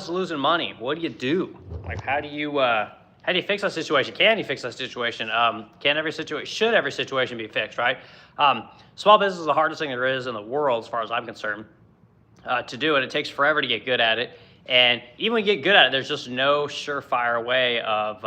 is losing money. What do? Like, how do you fix that situation? Can you fix that situation? Should every situation be fixed, right? Small business is the hardest thing there is in the world, as far as I'm concerned, to do, and it takes forever to get good at it. And even when you get good at it, there's just no surefire way of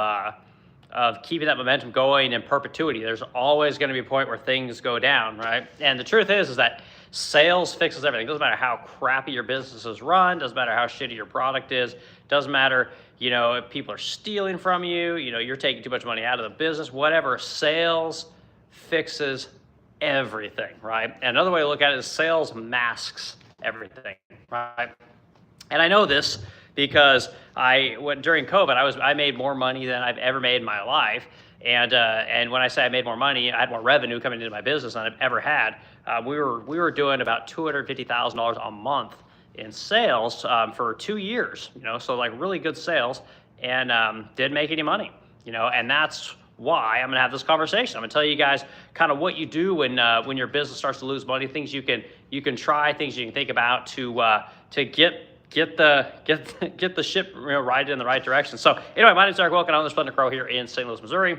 keeping that momentum going in perpetuity. There's always going to be a point where things go down, right? And the truth is that sales fixes everything. It doesn't matter how crappy your business is run, doesn't matter how shitty your product is, doesn't matter, if people are stealing from you, you're taking too much money out of the business, whatever. Sales fixes everything, right? And another way to look at it is sales masks everything, right? And I know this because during COVID, I made more money than I've ever made in my life. And when I say I made more money, I had more revenue coming into my business than I've ever had. We were doing about $250,000 a month in sales for 2 years, so like really good sales, and didn't make any money, and that's why I'm gonna have this conversation. I'm gonna tell you guys kind of what you do when your business starts to lose money, things you can try, things you can think about to get the ship right in the right direction. So anyway, my name is Eric Wilk, and I'm the Splendid Crow here in St. Louis, Missouri.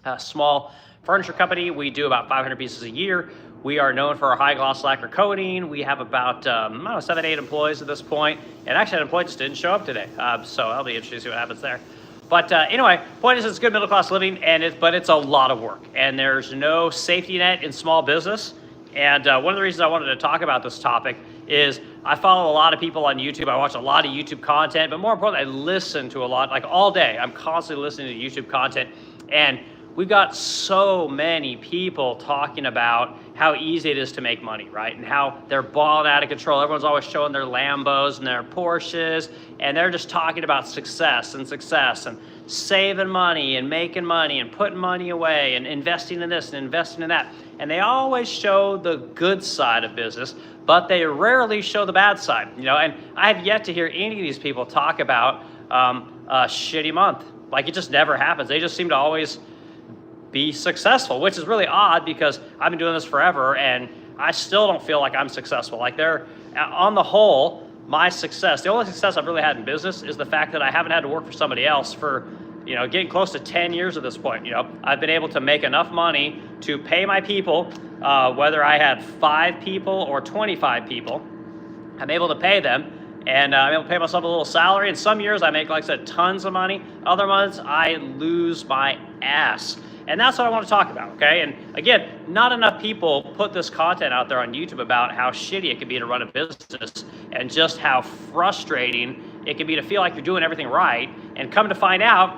A small furniture company. We do about 500 pieces a year. We are known for our high gloss lacquer coating. We have about 7, 8 employees at this point, and actually an employee just didn't show up today, so I'll be interested to see what happens there. But anyway, point is, it's good middle class living, but it's a lot of work, and there's no safety net in small business. And one of the reasons I wanted to talk about this topic is I follow a lot of people on YouTube. I watch a lot of YouTube content, but more importantly, I listen to a lot, like all day. I'm constantly listening to YouTube content, and we've got so many people talking about how easy it is to make money, right? And how they're balling out of control. Everyone's always showing their Lambos and their Porsches, and they're just talking about success and saving money and making money and putting money away and investing in this and investing in that. And they always show the good side of business, but they rarely show the bad side, And I have yet to hear any of these people talk about a shitty month. Like, it just never happens. They just seem to always be successful, which is really odd because I've been doing this forever and I still don't feel like I'm successful. Like, on the whole, my success, the only success I've really had in business is the fact that I haven't had to work for somebody else for, getting close to 10 years at this point. I've been able to make enough money to pay my people, whether I had 5 people or 25 people. I'm able to pay them, and I'm able to pay myself a little salary. And some years I make, like I said, tons of money. Other months I lose my ass. And that's what I want to talk about, okay? And again, not enough people put this content out there on YouTube about how shitty it can be to run a business and just how frustrating it can be to feel like you're doing everything right and come to find out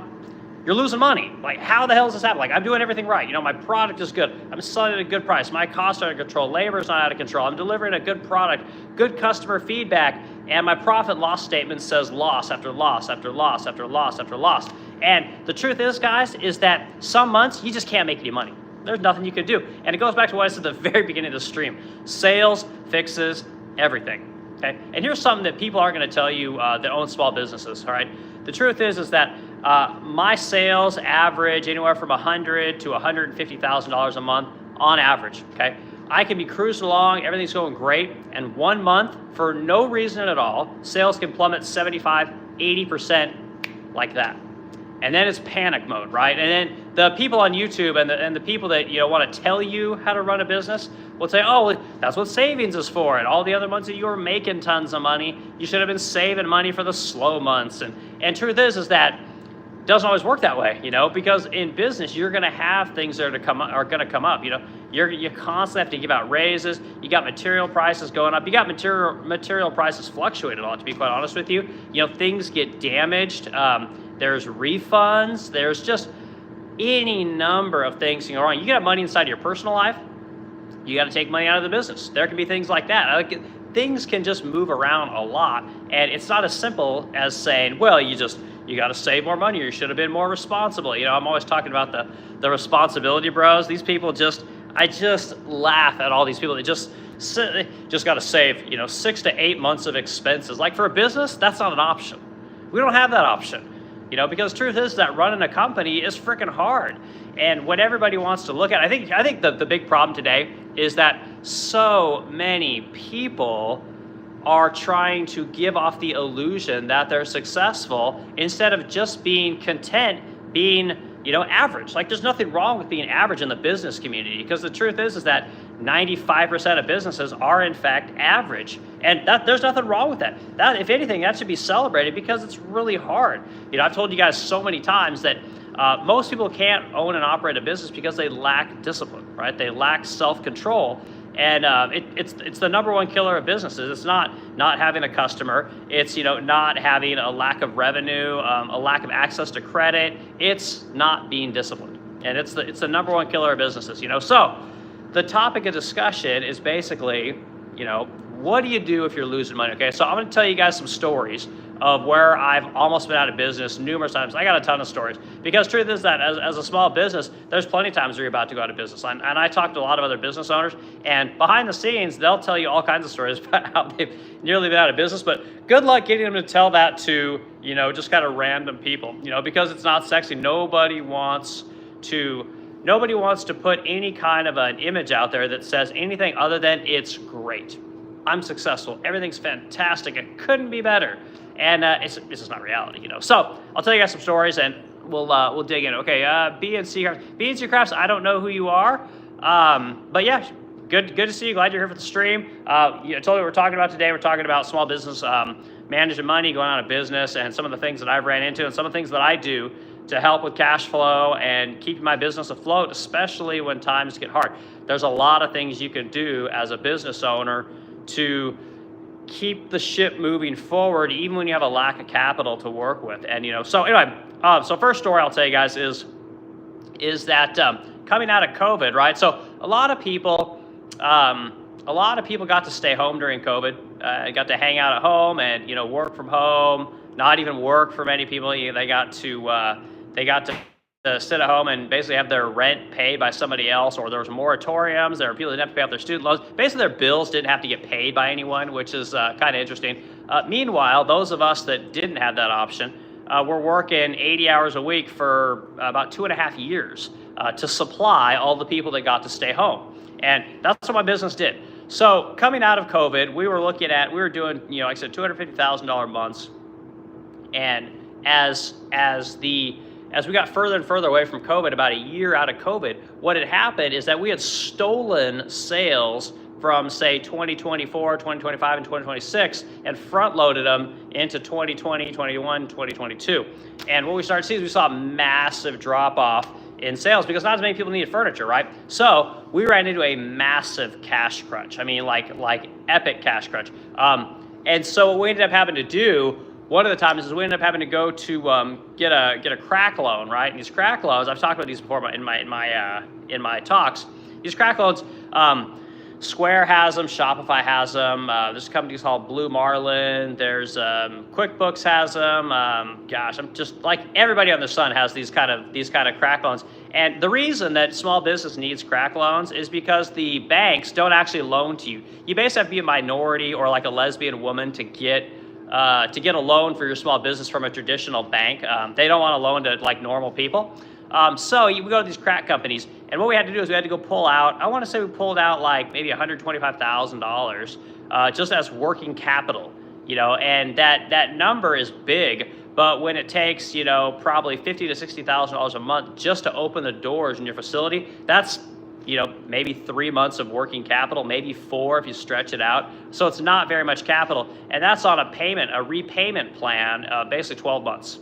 you're losing money. Like, how the hell does this happen? Like, I'm doing everything right. My product is good. I'm selling at a good price. My costs are out of control. Labor is not out of control. I'm delivering a good product, good customer feedback, and my profit and loss statement says loss after loss after loss after loss after loss. And the truth is, guys, is that some months you just can't make any money. There's nothing you can do. And it goes back to what I said at the very beginning of the stream. Sales fixes everything. Okay? And here's something that people aren't going to tell you that own small businesses, all right? The truth is that my sales average anywhere from $100,000 to $150,000 a month on average, okay? I can be cruising along, everything's going great, and 1 month, for no reason at all, sales can plummet 75, 80% like that. And then it's panic mode, right? And then the people on YouTube and the people that want to tell you how to run a business will say, oh, that's what savings is for. And all the other months that you were making tons of money, you should have been saving money for the slow months. And truth is that it doesn't always work that way, because in business you're going to have things that are going to come up. You constantly have to give out raises. You got material prices going up. You got material prices fluctuating a lot, to be quite honest with you. Things get damaged. There's refunds. There's just any number of things going on. You can have money inside of your personal life. You got to take money out of the business. There can be things like that. Things can just move around a lot, and it's not as simple as saying, well, you got to save more money, or you should have been more responsible. I'm always talking about the responsibility bros. These people I just laugh at all these people that just got to save 6 to 8 months of expenses. Like, for a business, that's not an option. We don't have that option. Because the truth is that running a company is freaking hard. And what everybody wants to look at, I think the big problem today is that so many people are trying to give off the illusion that they're successful instead of just being content, being, average. Like, there's nothing wrong with being average in the business community, because the truth is that 95% of businesses are in fact average, and there's nothing wrong with that. That, if anything, that should be celebrated, because it's really hard. I've told you guys so many times that most people can't own and operate a business because they lack discipline, right? They lack self-control. And it's the number one killer of businesses. It's not having a customer. It's not having a lack of revenue, a lack of access to credit. It's not being disciplined, and it's the number one killer of businesses. So the topic of discussion is basically, what do you do if you're losing money? Okay, so I'm going to tell you guys some stories of where I've almost been out of business numerous times. I got a ton of stories, because truth is that as a small business, there's plenty of times where you're about to go out of business. And I talk to a lot of other business owners, and behind the scenes, they'll tell you all kinds of stories about how they've nearly been out of business. But good luck getting them to tell that to, just kind of random people, because it's not sexy. Nobody wants to put any kind of an image out there that says anything other than it's great, I'm successful, everything's fantastic, it couldn't be better. And it's just not reality, So I'll tell you guys some stories, and we'll dig in. Okay, B&C Crafts. I don't know who you are, but yeah, good to see you. Glad you're here for the stream. I told you what we're talking about today. We're talking about small business, managing money, going out of business, and some of the things that I've ran into, and some of the things that I do to help with cash flow and keeping my business afloat, especially when times get hard. There's a lot of things you can do as a business owner to keep the ship moving forward, even when you have a lack of capital to work with. And so anyway, so first story I'll tell you guys is that coming out of COVID, right? So a lot of people got to stay home during COVID, got to hang out at home and work from home. Not even work for many people. They got to sit at home and basically have their rent paid by somebody else, or there was moratoriums. There were people that didn't have to pay off their student loans. Basically, their bills didn't have to get paid by anyone, which is kind of interesting. Meanwhile, those of us that didn't have that option were working 80 hours a week for about 2.5 years to supply all the people that got to stay home. And that's what my business did. So coming out of COVID, we were doing, like I said, $250,000 months. And as we got further and further away from COVID, about a year out of COVID, what had happened is that we had stolen sales from, say, 2024, 2025, and 2026, and front-loaded them into 2020, 21, 2022. And what we started seeing is we saw a massive drop-off in sales because not as many people needed furniture, right? So we ran into a massive cash crunch. I mean, like epic cash crunch. And so what we ended up having to do, one of the times, is we ended up having to go to get a crack loan, right? And these crack loans, I've talked about these before in my talks. These crack loans, Square has them, Shopify has them. There's a company called Blue Marlin. There's QuickBooks has them. Gosh, I'm just like everybody on the sun has these kind of crack loans. And the reason that small business needs crack loans is because the banks don't actually loan to you. You basically have to be a minority or like a lesbian woman to get a loan for your small business from a traditional bank. They don't want to loan to like normal people. So we go to these crack companies, and what we had to do is we had to go pull out, I want to say we pulled out like maybe $125,000 just as working capital, and that number is big, but when it takes, probably $50,000 to $60,000 a month just to open the doors in your facility, that's, maybe 3 months of working capital, maybe 4 if you stretch it out. So it's not very much capital, and that's on a repayment plan, basically 12 months.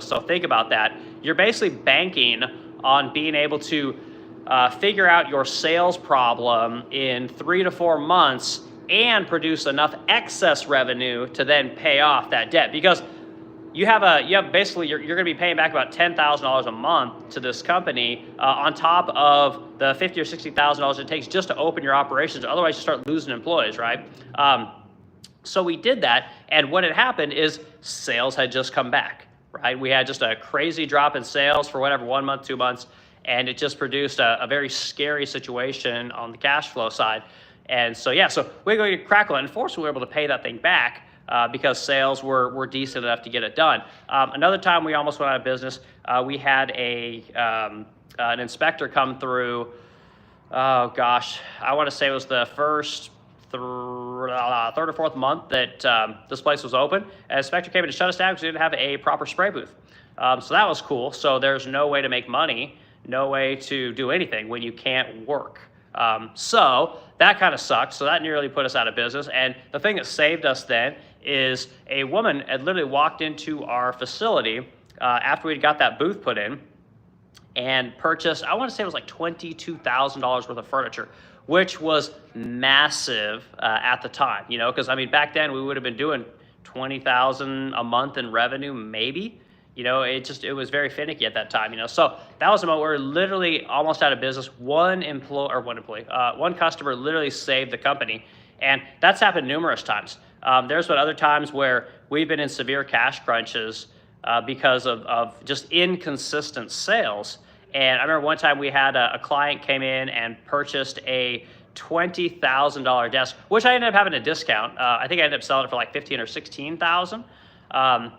So think about that. You're basically banking on being able to figure out your sales problem in 3 to 4 months and produce enough excess revenue to then pay off that debt. Because you're going to be paying back about $10,000 a month to this company on top of the $50,000 or $60,000 it takes just to open your operations. Otherwise, you start losing employees, right? So we did that, and what had happened is sales had just come back. Right, we had just a crazy drop in sales for 1 month, 2 months, and it just produced a very scary situation on the cash flow side. And so we're going to crack loan. And fortunately, we were able to pay that thing back because sales were decent enough to get it done. Another time we almost went out of business, we had an inspector come through. Oh gosh, I want to say it was the first third or fourth month that this place was open, and Spectre came in to shut us down because we didn't have a proper spray booth. So that was cool. So there's no way to make money, no way to do anything when you can't work. So that kind of sucked. So that nearly put us out of business. And the thing that saved us then is a woman had literally walked into our facility after we'd got that booth put in and purchased, I want to say it was like $22,000 worth of furniture, which was massive at the time, you know, because I mean, back then we would have been doing 20,000 a month in revenue, maybe. You know, it was very finicky at that time, you know. So that was a moment where we were literally almost out of business. One customer literally saved the company. And that's happened numerous times. There's been other times where we've been in severe cash crunches because of just inconsistent sales. And I remember one time we had a client came in and purchased a $20,000 desk, which I ended up having a discount. I think I ended up selling it for like $15,000 or $16,000.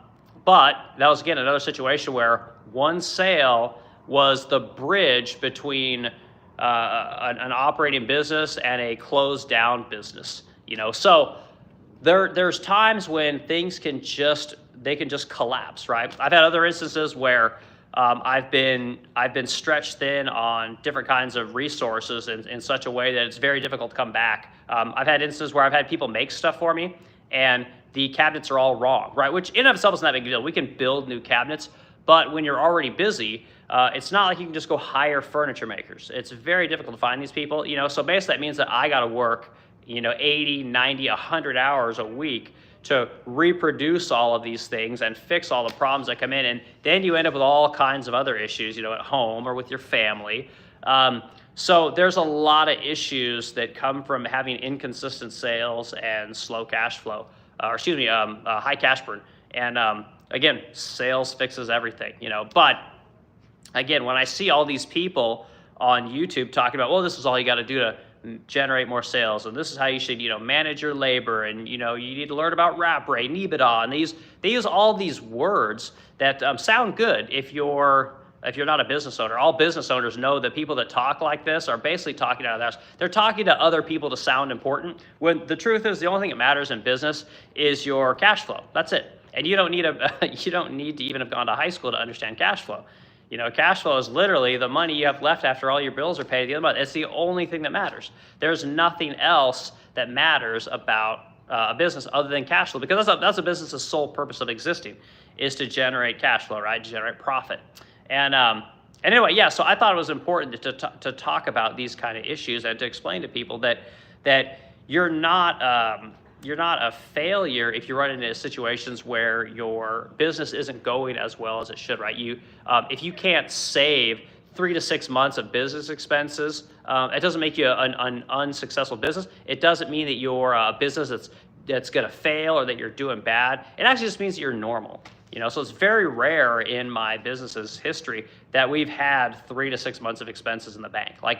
But that was, again, another situation where one sale was the bridge between an operating business and a closed down business, you know. So there's times when things can just collapse, right? I've had other instances where I've been stretched thin on different kinds of resources in such a way that it's very difficult to come back. I've had instances where I've had people make stuff for me and the cabinets are all wrong, right? Which in and of itself is not a big deal. We can build new cabinets, but when you're already busy, it's not like you can just go hire furniture makers. It's very difficult to find these people, you know. So basically that means that I got to work, you know, 80, 90, 100 hours a week to reproduce all of these things and fix all the problems that come in. And then you end up with all kinds of other issues, you know, at home or with your family. So there's a lot of issues that come from having inconsistent sales and slow cash flow, high cash burn. And again, sales fixes everything, you know. But again, when I see all these people on YouTube talking about, well, this is all you got to do to generate more sales, and this is how you should, you know, manage your labor, and you know, you need to learn about wrap rate, EBITDA, and they use all these words that sound good if you're not a business owner. All business owners know that people that talk like this are basically talking out of their ass. They're talking to other people to sound important, when the truth is the only thing that matters in business is your cash flow. That's it. And you don't need to even have gone to high school to understand cash flow. You know, cash flow is literally the money you have left after all your bills are paid at the end of the month. It's the only thing that matters. There's nothing else that matters about a business other than cash flow, because that's a business's sole purpose of existing, is to generate cash flow, right? To generate profit. And anyway, yeah, so I thought it was important to talk about these kind of issues and to explain to people that you're not a failure if you run into situations where your business isn't going as well as it should, right? If you can't save 3 to 6 months of business expenses, it doesn't make you an unsuccessful business. It doesn't mean that you're a business that's going to fail or that you're doing bad. It actually just means that you're normal. You know, so it's very rare in my business's history that we've had 3 to 6 months of expenses in the bank. Like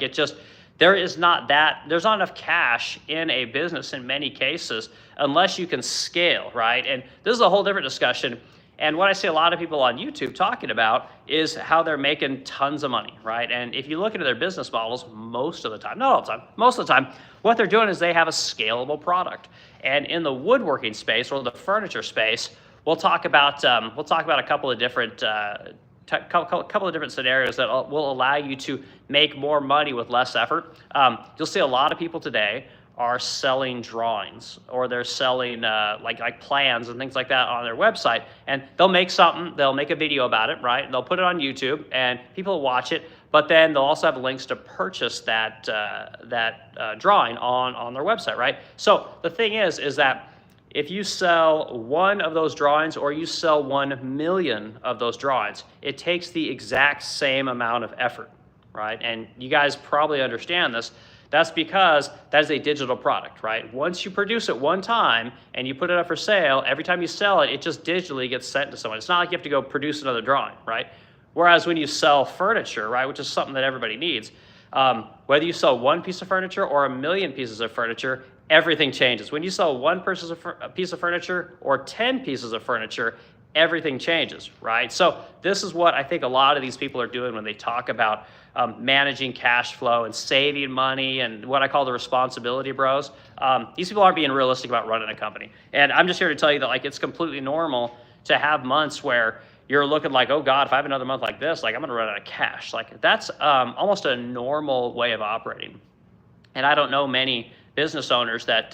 there's not enough cash in a business in many cases unless you can scale, right? And this is a whole different discussion. And what I see a lot of people on YouTube talking about is how they're making tons of money, right? And if you look into their business models, most of the time, not all the time, most of the time, what they're doing is they have a scalable product. And in the woodworking space or the furniture space, we'll talk about a couple of different scenarios that will allow you to make more money with less effort. You'll see a lot of people today are selling drawings, or they're selling like plans and things like that on their website, and they'll make a video about it, right? They'll put it on YouTube and people will watch it, but then they'll also have links to purchase that drawing on their website, right? So the thing is that if you sell one of those drawings or you sell 1 million of those drawings, it takes the exact same amount of effort, right? And you guys probably understand this. That's because that is a digital product, right? Once you produce it one time and you put it up for sale, every time you sell it, it just digitally gets sent to someone. It's not like you have to go produce another drawing, right? Whereas when you sell furniture, right, which is something that everybody needs, whether you sell one piece of furniture or 1 million pieces of furniture, everything changes. When you sell one piece of furniture or 10 pieces of furniture, everything changes, right? So this is what I think a lot of these people are doing when they talk about managing cash flow and saving money and what I call the responsibility bros. These people aren't being realistic about running a company. And I'm just here to tell you that like it's completely normal to have months where you're looking like, oh God, if I have another month like this, like I'm gonna run out of cash. Like that's almost a normal way of operating. And I don't know many business owners that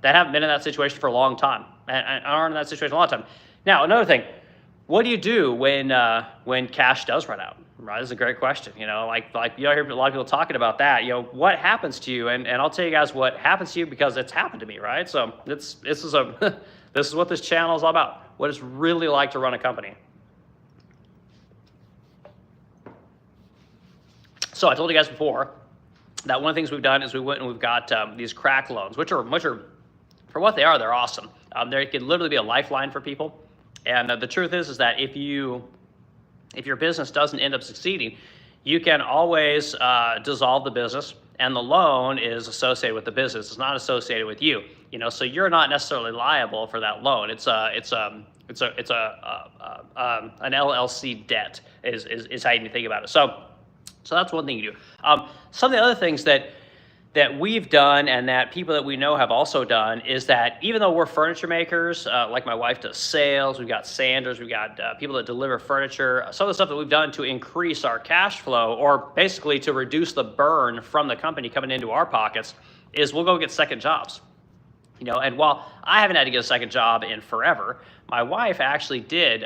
haven't been in that situation for a long time and aren't in that situation a long time. Now, another thing, what do you do when cash does run out? Right, this is a great question. You know, like you hear a lot of people talking about that. You know, what happens to you? And I'll tell you guys what happens to you because it's happened to me. Right, so this is this is what this channel is all about. What it's really like to run a company. So I told you guys before that one of the things we've done is we went and we've got these crack loans, which are for what they are, they're awesome. They can literally be a lifeline for people. And the truth is that if your business doesn't end up succeeding, you can always dissolve the business, and the loan is associated with the business. It's not associated with you. You know, so you're not necessarily liable for that loan. It's an LLC debt is how you think about it. So that's one thing you do. Some of the other things that we've done and that people that we know have also done is that even though we're furniture makers, like my wife does sales, we've got sanders, we've got people that deliver furniture, some of the stuff that we've done to increase our cash flow or basically to reduce the burn from the company coming into our pockets is we'll go get second jobs. You know, and while I haven't had to get a second job in forever, my wife actually did.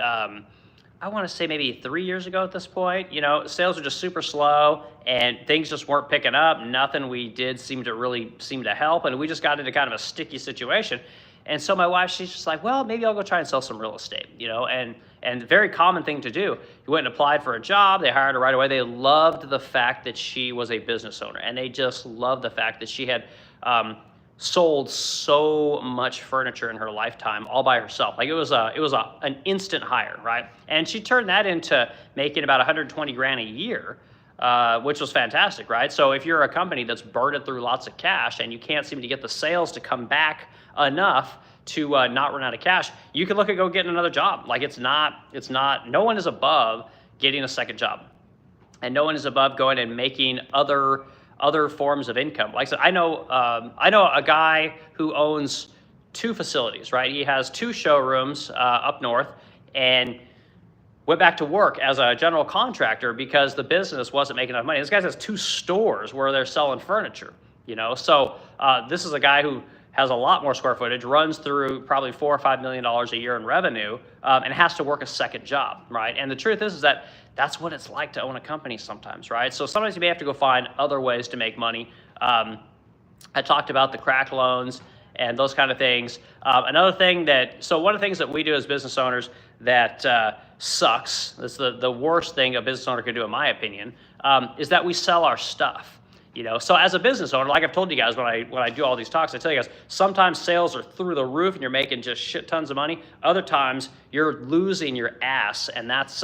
I want to say maybe 3 years ago at this point, you know, sales were just super slow and things just weren't picking up. Nothing we did seemed to help. And we just got into kind of a sticky situation. And so my wife, she's just like, well, maybe I'll go try and sell some real estate, you know, and very common thing to do. You went and applied for a job. They hired her right away. They loved the fact that she was a business owner, and they just loved the fact that she had, sold so much furniture in her lifetime all by herself. Like it was an instant hire, right? And she turned that into making about 120 grand a year, which was fantastic, right? So if you're a company that's burning through lots of cash and you can't seem to get the sales to come back enough to not run out of cash, you can look at go getting another job. Like no one is above getting a second job, and no one is above going and making other forms of income. Like I said, I know a guy who owns 2 facilities, right? He has 2 showrooms up north and went back to work as a general contractor because the business wasn't making enough money. This guy has 2 stores where they're selling furniture, you know? So this is a guy who has a lot more square footage, runs through probably $4 or $5 million a year in revenue, and has to work a second job, right? And the truth is that that's what it's like to own a company sometimes, right? So sometimes you may have to go find other ways to make money. I talked about the crack loans and those kind of things. Another thing so one of the things that we do as business owners that sucks, that's the worst thing a business owner could do in my opinion, is that we sell our stuff. You know, so as a business owner, like I've told you guys when I do all these talks, I tell you guys, sometimes sales are through the roof and you're making just shit tons of money. Other times you're losing your ass, and that's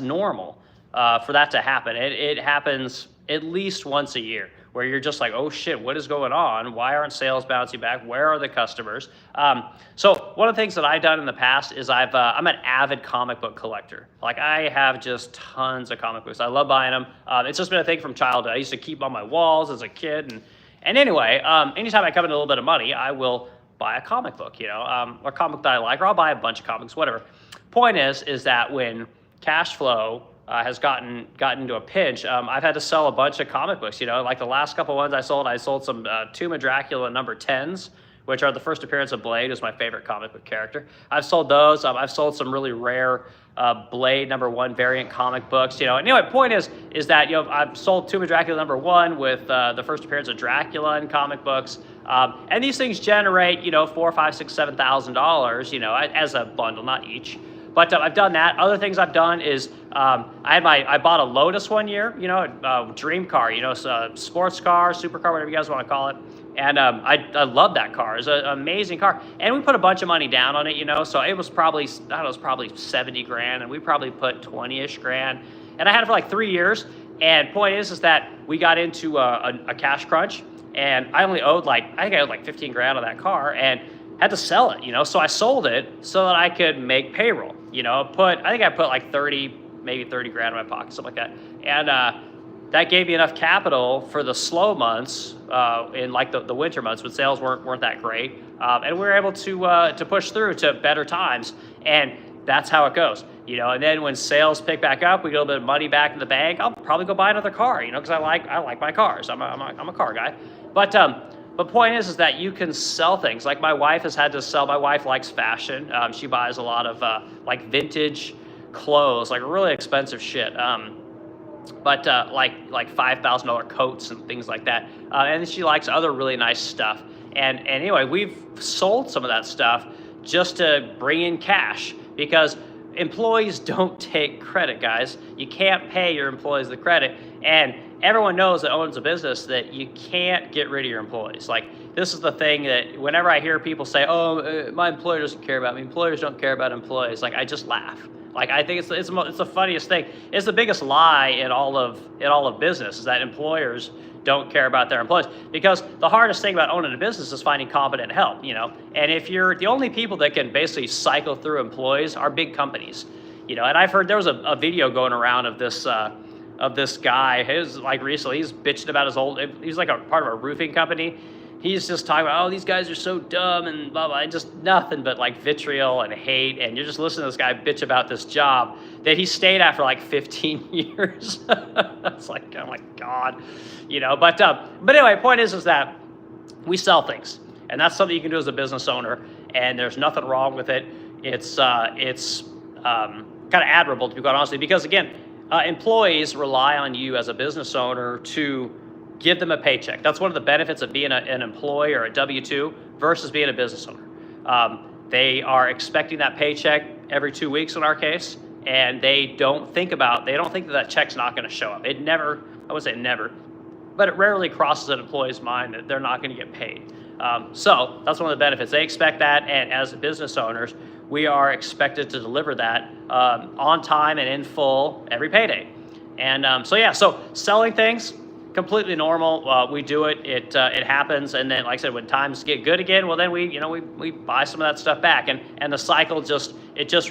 normal for that to happen. It happens at least once a year where you're just like, oh shit, what is going on? Why aren't sales bouncing back? Where are the customers? So one of the things that I've done in the past is I'm an avid comic book collector. Like I have just tons of comic books. I love buying them. It's just been a thing from childhood. I used to keep on my walls as a kid. And anyway, anytime I come into a little bit of money, I will buy a comic book, you know, a comic that I like, or I'll buy a bunch of comics, whatever. Point is that when cash flow has gotten into a pinch, I've had to sell a bunch of comic books. You know, like the last couple ones I sold some Tomb of Dracula number 10s, which are the first appearance of Blade, who's my favorite comic book character. I've sold those. I've sold some really rare Blade number 1 variant comic books. You know, anyway, point is that, you know, I've sold Tomb of Dracula number 1 with the first appearance of Dracula in comic books, and these things generate, you know, $4,000, $5,000, $6,000, $7,000, you know, as a bundle, not each. But I've done that. Other things I've done is I bought a Lotus one year, you know, a dream car, you know, sports car, supercar, whatever you guys want to call it. And I love that car. It's an amazing car. And we put a bunch of money down on it, you know, so it was probably, I don't know, it was probably 70 grand, and we probably put 20-ish grand. And I had it for like 3 years. And point is that we got into a cash crunch, and I only owed I think I owed like 15 grand on that car, and had to sell it, you know, so I sold it so that I could make payroll. I think I put like 30, maybe 30 grand in my pocket, something like that. And that gave me enough capital for the slow months, in like the winter months when sales weren't that great. And we were able to push through to better times. And that's how it goes, and then when sales pick back up, we get a little bit of money back in the bank. I'll probably go buy another car, because I like my cars. I'm a car guy. But point is that you can sell things. Like my wife has had to sell. My wife likes fashion. She buys a lot of like vintage clothes, like really expensive shit. But like $5,000 coats and things like that. And she likes other really nice stuff. And anyway, we've sold some of that stuff just to bring in cash, because employees don't take credit, guys. You can't pay your employees the credit. And everyone knows that owns a business that you can't get rid of your employees. Like, this is the thing that whenever I hear people say, oh, my employer doesn't care about me, employers don't care about employees, like, I just laugh. Like, I think it's the funniest thing. It's the biggest lie in all of business, is that employers don't care about their employees. Because the hardest thing about owning a business is finding competent help, And if you're the only people that can basically cycle through employees are big companies, And I've heard there was a video going around of this guy. It was like recently. He's bitching about he's like a part of a roofing company. He's just talking about, oh, these guys are so dumb and blah, blah, and just nothing but like vitriol and hate. And you're just listening to this guy bitch about this job that he stayed at for like 15 years. It's like, oh my God, but anyway, point is that we sell things, and that's something you can do as a business owner, and there's nothing wrong with it. It's kind of admirable, to be quite honest, because again, employees rely on you as a business owner to give them a paycheck. That's one of the benefits of being an employee or a W-2 versus being a business owner. They are expecting that paycheck every 2 weeks in our case, and they don't think that check's not going to show up. It never, I would say never, but it rarely crosses an employee's mind that they're not going to get paid. So that's one of the benefits. They expect that, and as business owners, we are expected to deliver that on time and in full every payday. And so selling things, completely normal. We do it. It happens, and then, like I said, when times get good again, well, then we buy some of that stuff back, and the cycle just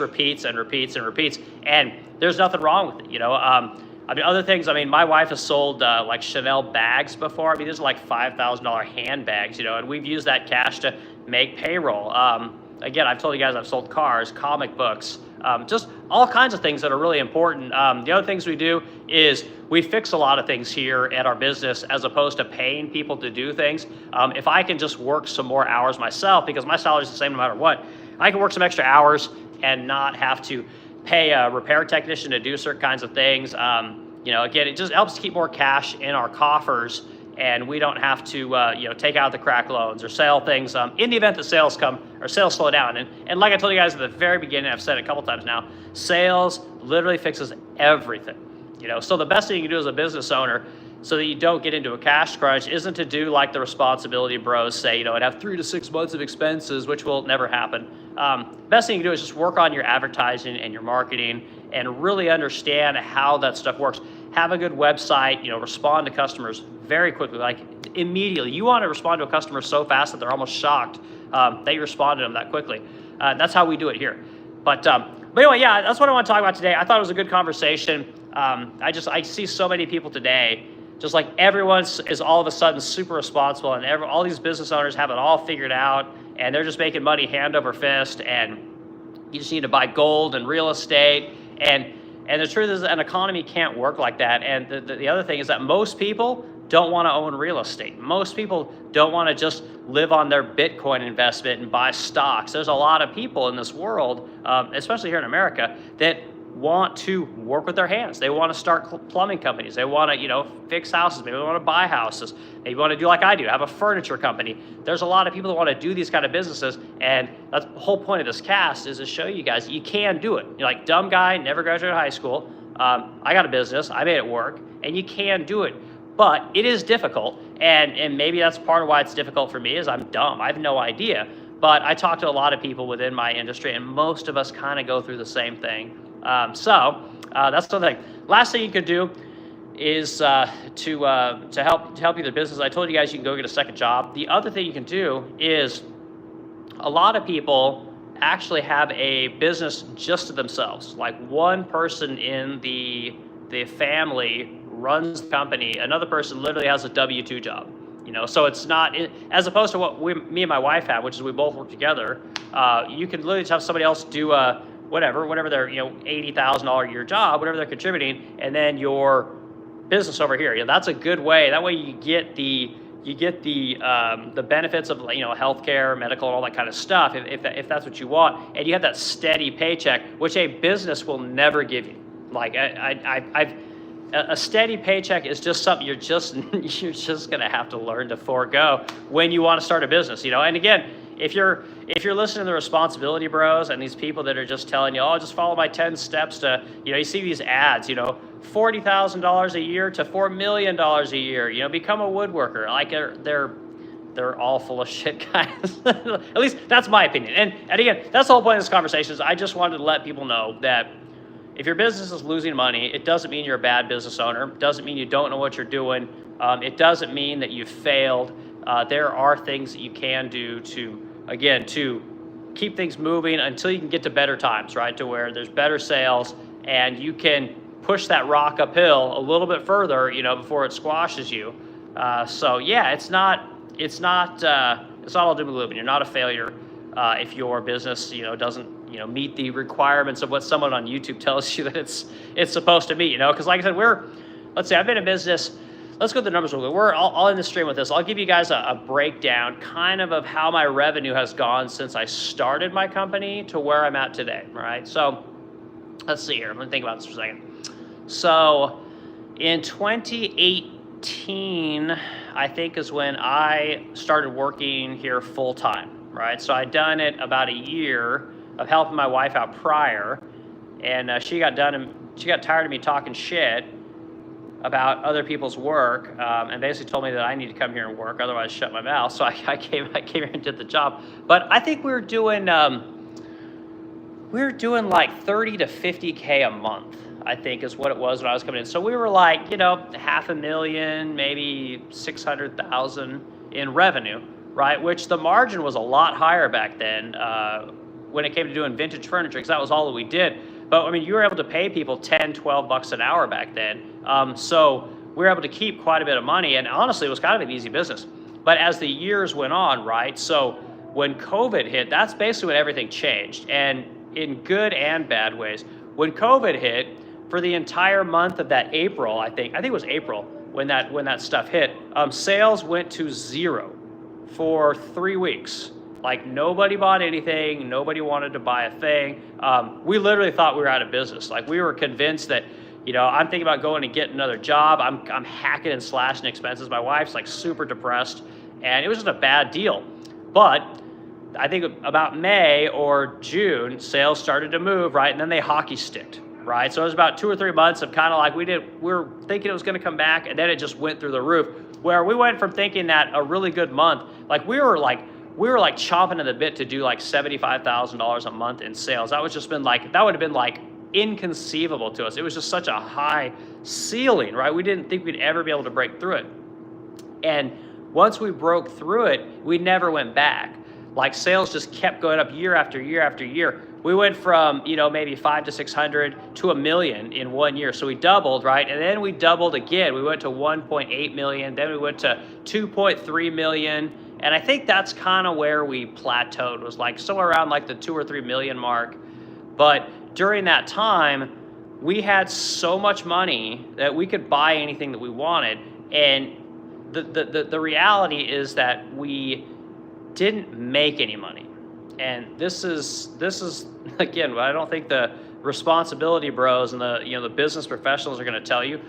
repeats and repeats and repeats. And there's nothing wrong with it, other things. My wife has sold like Chanel bags before. These are like $5,000 handbags, and we've used that cash to make payroll. Again, I've told you guys I've sold cars, comic books, just all kinds of things that are really important. The other things we do is we fix a lot of things here at our business as opposed to paying people to do things. If I can just work some more hours myself, because my salary is the same no matter what, I can work some extra hours and not have to pay a repair technician to do certain kinds of things. Again, it just helps to keep more cash in our coffers, and we don't have to take out the crack loans or sell things in the event that sales slow down. And like I told you guys at the very beginning, I've said it a couple times now, sales literally fixes everything. So the best thing you can do as a business owner, so that you don't get into a cash crunch, isn't to do like the responsibility bros say, and have 3 to 6 months of expenses, which will never happen. Best thing you can do is just work on your advertising and your marketing and really understand how that stuff works. Have a good website, respond to customers very quickly, like immediately. You want to respond to a customer so fast that they're almost shocked that you responded to them that quickly. That's how we do it here. But anyway, yeah, that's what I want to talk about today. I thought it was a good conversation. I see so many people today, just like everyone is all of a sudden super responsible, and all these business owners have it all figured out, and they're just making money hand over fist, and you just need to buy gold and real estate. And the truth is, an economy can't work like that. And the other thing is that most people don't want to own real estate. Most people don't want to just live on their Bitcoin investment and buy stocks. There's a lot of people in this world, especially here in America, that want to work with their hands. They want to start plumbing companies. They want to, fix houses. Maybe they want to buy houses. Maybe you want to do like I do, have a furniture company. There's a lot of people that want to do these kind of businesses, and that's the whole point of this cast, is to show you guys you can do it. You're like, dumb guy, never graduated high school. I got a business. I made it work, and you can do it. But it is difficult, and maybe that's part of why it's difficult for me, is I'm dumb. I have no idea. But I talk to a lot of people within my industry, and most of us kind of go through the same thing. That's the thing. Last thing you could do is to help you the business. I told you guys you can go get a second job. The other thing you can do is, a lot of people actually have a business just to themselves. Like one person in the family runs the company, another person literally has a W-2 job. So it's not, as opposed to what me and my wife have, which is we both work together. You can literally just have somebody else do whatever their $80,000 a year job, whatever they're contributing, and then your business over here. That's a good way. That way you get the benefits of healthcare, medical, and all that kind of stuff, if that's what you want, and you have that steady paycheck, which a business will never give you. Like a steady paycheck is just something you're just gonna have to learn to forego when you want to start a business. And again, if you're listening to the responsibility bros and these people that are just telling you, oh, just follow my 10 steps to, you see these ads, $40,000 a year to $4 million a year, become a woodworker. Like they're all full of shit, guys. At least that's my opinion. And again, that's the whole point of this conversation is I just wanted to let people know that if your business is losing money, it doesn't mean you're a bad business owner. It doesn't mean you don't know what you're doing. It doesn't mean that you've failed. There are things that you can do to keep things moving until you can get to better times, right? To where there's better sales and you can push that rock uphill a little bit further, before it squashes you. So yeah, it's not all doom and gloom. You're not a failure if your business, doesn't meet the requirements of what someone on YouTube tells you that it's supposed to meet. Because like I said, let's say I've been in business. Let's go to the numbers real quick. We're all in the stream with this. I'll give you guys a breakdown kind of how my revenue has gone since I started my company to where I'm at today, all right? So let's see here. I'm gonna think about this for a second. So in 2018, I think is when I started working here full time, right? So I'd done it about a year of helping my wife out prior, and she got tired of me talking shit about other people's work, and basically told me that I need to come here and work, otherwise shut my mouth. So I came here and did the job. But I think we were doing like 30 to 50K a month, I think is what it was when I was coming in. So we were like, $500,000, maybe 600,000 in revenue, right? Which the margin was a lot higher back then when it came to doing vintage furniture, because that was all that we did. But I mean, you were able to pay people 10, 12 bucks an hour back then. So we were able to keep quite a bit of money, and honestly, it was kind of an easy business. But as the years went on, right? So when COVID hit, that's basically when everything changed, and in good and bad ways. When COVID hit, for the entire month of that April, I think it was April when that stuff hit, sales went to zero for 3 weeks. Like nobody bought anything, nobody wanted to buy a thing. We literally thought we were out of business. Like we were convinced that, I'm thinking about going and getting another job. I'm hacking and slashing expenses. My wife's like super depressed, and it was just a bad deal. But I think about May or June, sales started to move, right? And then they hockey sticked, right? So it was about 2 or 3 months of kind of like we were thinking it was going to come back, and then it just went through the roof, where we went from thinking that a really good month, like we were like chomping at the bit to do like $75,000 a month in sales. That would have been like inconceivable to us. It was just such a high ceiling, right? We didn't think we'd ever be able to break through it. And once we broke through it, we never went back. Like sales just kept going up year after year after year. We went from, maybe 500 to 600 to $1 million in 1 year. So we doubled, right? And then we doubled again. We went to 1.8 million. Then we went to 2.3 million. And I think that's kind of where we plateaued, was like somewhere around like the 2 or 3 million mark. But during that time, we had so much money that we could buy anything that we wanted. And the reality is that we didn't make any money. And this is again, I don't think the responsibility bros and the business professionals are going to tell you.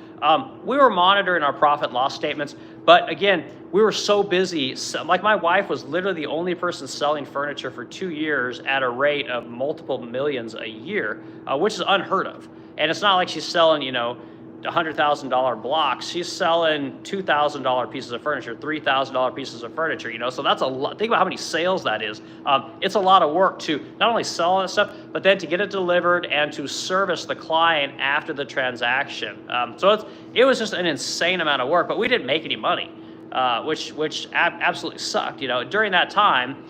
We were monitoring our profit and loss statements, but again, we were so busy. Like my wife was literally the only person selling furniture for 2 years at a rate of multiple millions a year, which is unheard of. And it's not like she's selling, $100,000 blocks. She's selling $2,000 pieces of furniture, $3,000 pieces of furniture, so that's a lot. Think about how many sales that is. It's a lot of work to not only sell all that stuff, but then to get it delivered and to service the client after the transaction. So it was just an insane amount of work, but we didn't make any money, which absolutely sucked. During that time,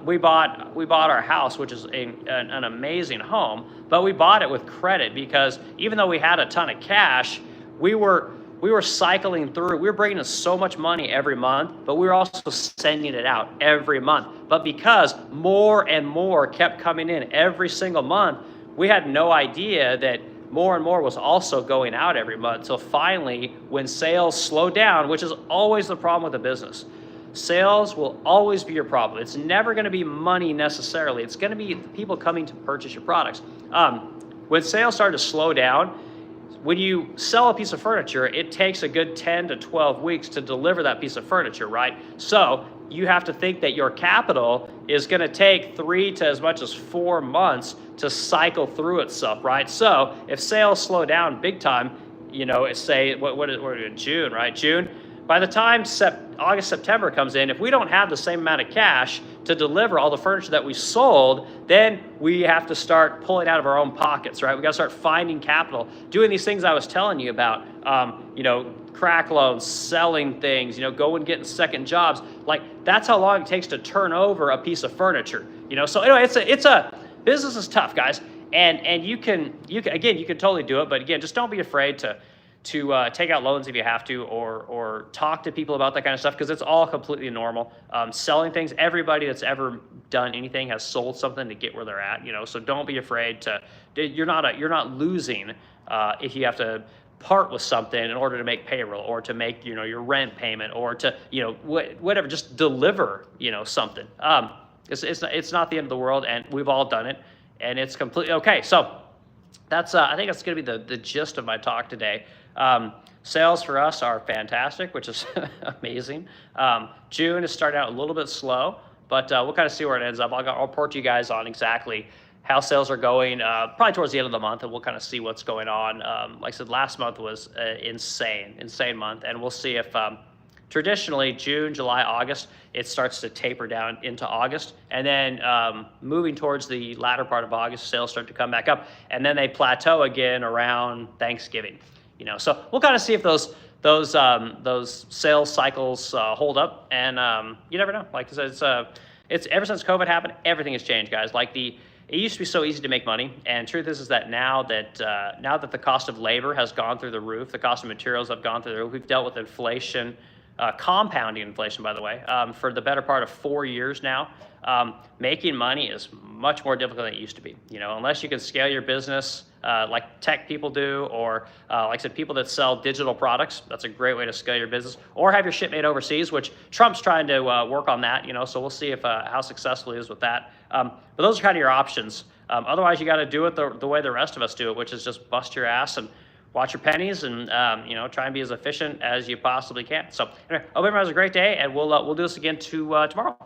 we bought our house, which is an amazing home, but we bought it with credit because even though we had a ton of cash, we were cycling through. We were bringing in so much money every month, but we were also sending it out every month. But because more and more kept coming in every single month, we had no idea that more and more was also going out every month. So finally, when sales slow down, which is always the problem with a business, sales will always be your problem. It's never going to be money necessarily. It's going to be people coming to purchase your products. When sales start to slow down, when you sell a piece of furniture, it takes a good 10 to 12 weeks to deliver that piece of furniture, right? So you have to think that your capital is going to take 3 to as much as 4 months to cycle through itself, right? So if sales slow down big time, you know, say what is June, right? June. By the time August, September comes in, if we don't have the same amount of cash to deliver all the furniture that we sold, then we have to start pulling out of our own pockets, right? We got to start finding capital, doing these things I was telling you about, you know, crack loans, selling things, you know, going getting second jobs. Like that's how long it takes to turn over a piece of furniture, you know? So anyway, it's a business is tough, guys. And you can totally do it. But again, just don't be afraid to take out loans if you have to, or talk to people about that kind of stuff, because it's all completely normal. Selling things, everybody that's ever done anything has sold something to get where they're at, you know. So don't be afraid to. You're not losing if you have to part with something in order to make payroll, or to make, you know, your rent payment, or to, you know, whatever. Just deliver, you know, something. It's not the end of the world, and we've all done it, and it's completely okay. So that's I think that's going to be the gist of my talk today. Sales for us are fantastic, which is amazing. June is starting out a little bit slow, but we'll kind of see where it ends up. I'll report to you guys on exactly how sales are going, probably towards the end of the month, and we'll kind of see what's going on. Like I said, last month was insane month, and we'll see if traditionally June, July, August, it starts to taper down into August, and then moving towards the latter part of August, sales start to come back up, and then they plateau again around Thanksgiving. You know, so we'll kind of see if those sales cycles hold up, and you never know. Like I said, it's ever since COVID happened, everything has changed, guys. Like it used to be so easy to make money, and truth is that now that the cost of labor has gone through the roof, the cost of materials have gone through the roof. We've dealt with inflation, compounding inflation, by the way, for the better part of 4 years now. Making money is much more difficult than it used to be. You know, unless you can scale your business like tech people do, or like I said, people that sell digital products. That's a great way to scale your business, or have your shit made overseas, which Trump's trying to work on that, you know, so we'll see if how successful he is with that. But those are kind of your options. Otherwise, you got to do it the way the rest of us do it, which is just bust your ass and watch your pennies, and you know, try and be as efficient as you possibly can. So anyway, hope everyone has a great day, and we'll do this again tomorrow.